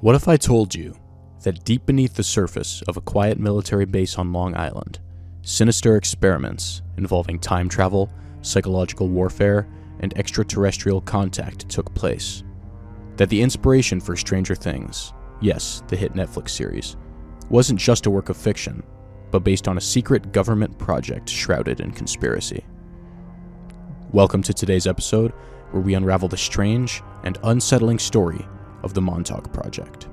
What if I told you that deep beneath the surface of a quiet military base on Long Island, sinister experiments involving time travel, psychological warfare, and extraterrestrial contact took place? That the inspiration for Stranger Things, yes, the hit Netflix series, wasn't just a work of fiction, but based on a secret government project shrouded in conspiracy? Welcome to today's episode, where we unravel the strange and unsettling story of the Montauk Project.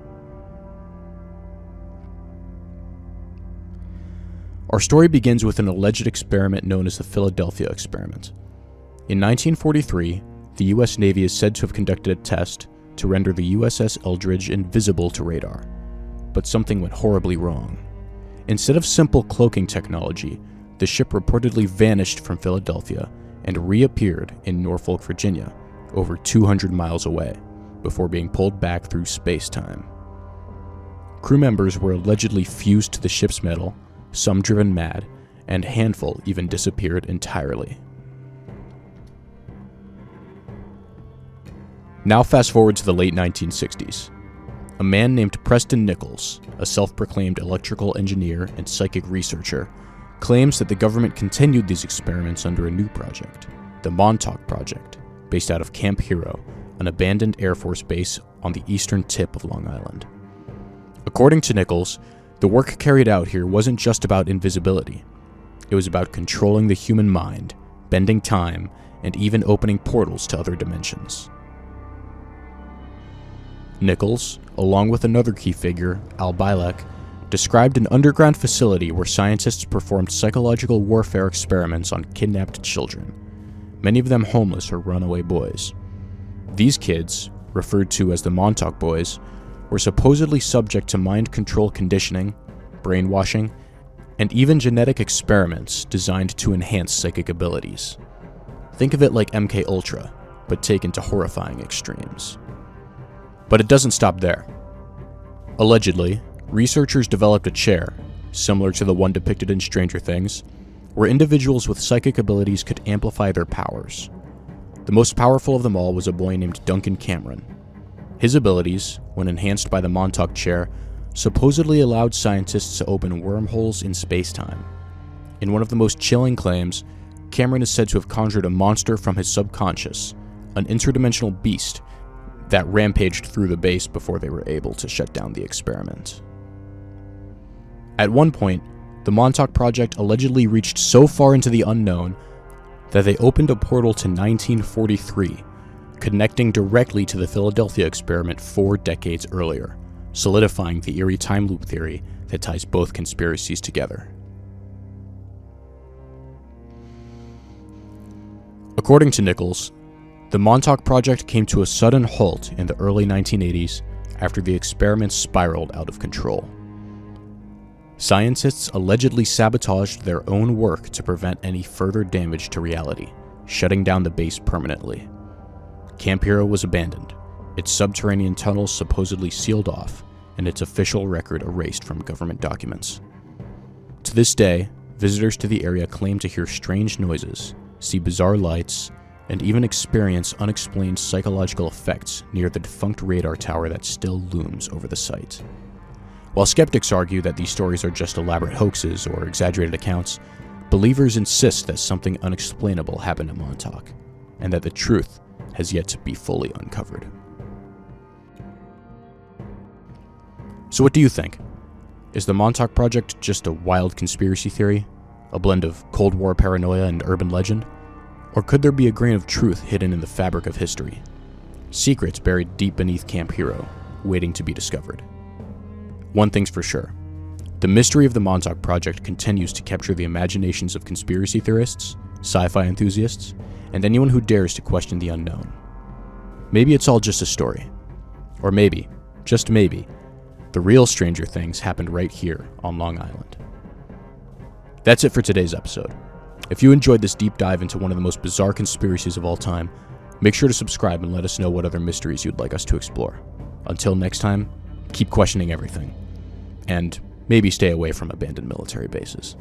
Our story begins with an alleged experiment known as the Philadelphia experiment. In 1943, the US Navy is said to have conducted a test to render the USS Eldridge invisible to radar. But something went horribly wrong. Instead of simple cloaking technology, the ship reportedly vanished from Philadelphia and reappeared in Norfolk, Virginia, over 200 miles away, before being pulled back through space-time. Crew members were allegedly fused to the ship's metal, some driven mad, and a handful even disappeared entirely. Now fast forward to the late 1960s. A man named Preston Nichols, a self-proclaimed electrical engineer and psychic researcher, claims that the government continued these experiments under a new project, the Montauk Project, based out of Camp Hero, an abandoned Air Force base on the eastern tip of Long Island. According to Nichols, the work carried out here wasn't just about invisibility. It was about controlling the human mind, bending time, and even opening portals to other dimensions. Nichols, along with another key figure, Al Bielek, described an underground facility where scientists performed psychological warfare experiments on kidnapped children, many of them homeless or runaway boys. These kids, referred to as the Montauk Boys, were supposedly subject to mind control conditioning, brainwashing, and even genetic experiments designed to enhance psychic abilities. Think of it like MK Ultra, but taken to horrifying extremes. But it doesn't stop there. Allegedly, researchers developed a chair, similar to the one depicted in Stranger Things, where individuals with psychic abilities could amplify their powers. The most powerful of them all was a boy named Duncan Cameron. His abilities, when enhanced by the Montauk chair, supposedly allowed scientists to open wormholes in space-time. In one of the most chilling claims, Cameron is said to have conjured a monster from his subconscious, an interdimensional beast that rampaged through the base before they were able to shut down the experiment. At one point, the Montauk Project allegedly reached so far into the unknown that they opened a portal to 1943, connecting directly to the Philadelphia experiment 4 decades earlier, solidifying the eerie time loop theory that ties both conspiracies together. According to Nichols, the Montauk Project came to a sudden halt in the early 1980s after the experiments spiraled out of control. Scientists allegedly sabotaged their own work to prevent any further damage to reality, shutting down the base permanently. Camp Hero was abandoned, its subterranean tunnels supposedly sealed off, and its official record erased from government documents. To this day, visitors to the area claim to hear strange noises, see bizarre lights, and even experience unexplained psychological effects near the defunct radar tower that still looms over the site. While skeptics argue that these stories are just elaborate hoaxes or exaggerated accounts, believers insist that something unexplainable happened at Montauk, and that the truth has yet to be fully uncovered. So what do you think? Is the Montauk Project just a wild conspiracy theory? A blend of Cold War paranoia and urban legend? Or could there be a grain of truth hidden in the fabric of history? Secrets buried deep beneath Camp Hero, waiting to be discovered. One thing's for sure. The mystery of the Montauk Project continues to capture the imaginations of conspiracy theorists, sci-fi enthusiasts, and anyone who dares to question the unknown. Maybe it's all just a story. Or maybe, just maybe, the real Stranger Things happened right here on Long Island. That's it for today's episode. If you enjoyed this deep dive into one of the most bizarre conspiracies of all time, make sure to subscribe and let us know what other mysteries you'd like us to explore. Until next time, keep questioning everything. And maybe stay away from abandoned military bases.